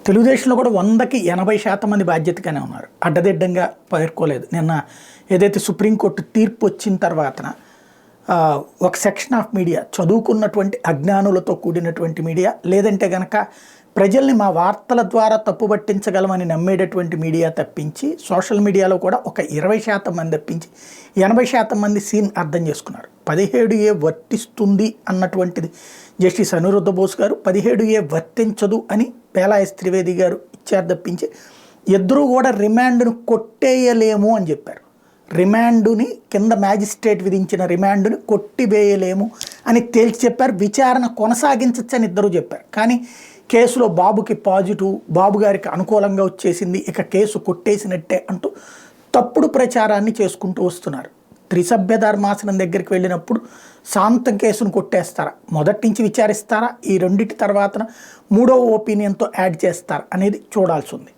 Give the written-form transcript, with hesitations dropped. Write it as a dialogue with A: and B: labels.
A: తెలుగుదేశంలో కూడా 100కి 80% మంది బాధ్యతగానే ఉన్నారు. అడ్డదిడ్డంగా పేర్కోలేదు. నిన్న ఏదైతే సుప్రీంకోర్టు తీర్పు వచ్చిన తర్వాతన ఒక సెక్షన్ ఆఫ్ మీడియా, చదువుకున్నటువంటి అజ్ఞానులతో కూడినటువంటి మీడియా, లేదంటే గనక ప్రజల్ని మా వార్తల ద్వారా తప్పుపట్టించగలమని నమ్మేటటువంటి మీడియా తప్పించి, సోషల్ మీడియాలో కూడా ఒక 20% మంది తప్పించి 80% మంది సీన్ అర్థం చేసుకున్నారు. 17A వర్తిస్తుంది అన్నటువంటిది జస్టిస్ అనిరుద్ధ బోస్ గారు, 17A వర్తించదు అని పేలాయస్ త్రివేది గారు ఇచ్చారు తప్పించి, ఇద్దరూ కూడా రిమాండ్ను కొట్టేయలేము అని చెప్పారు. రిమాండుని కింద మ్యాజిస్ట్రేట్ విధించిన రిమాండుని కొట్టివేయలేము అని తేల్చి చెప్పారు. విచారణ కొనసాగించచ్చని ఇద్దరు చెప్పారు. కానీ కేసులో బాబుకి పాజిటివ్, బాబు గారికి అనుకూలంగా వచ్చేసింది, ఇక కేసు కొట్టేసినట్టే అంటూ తప్పుడు ప్రచారాన్ని చేసుకుంటూ వస్తున్నారు. త్రిసభ్య ధర్మాసనం దగ్గరికి వెళ్ళినప్పుడు శాంతం కేసును కొట్టేస్తారా, మొదటి నుంచి విచారిస్తారా, ఈ రెండింటి తర్వాత 3వ ఒపీనియన్తో యాడ్ చేస్తారా అనేది చూడాల్సి ఉంది.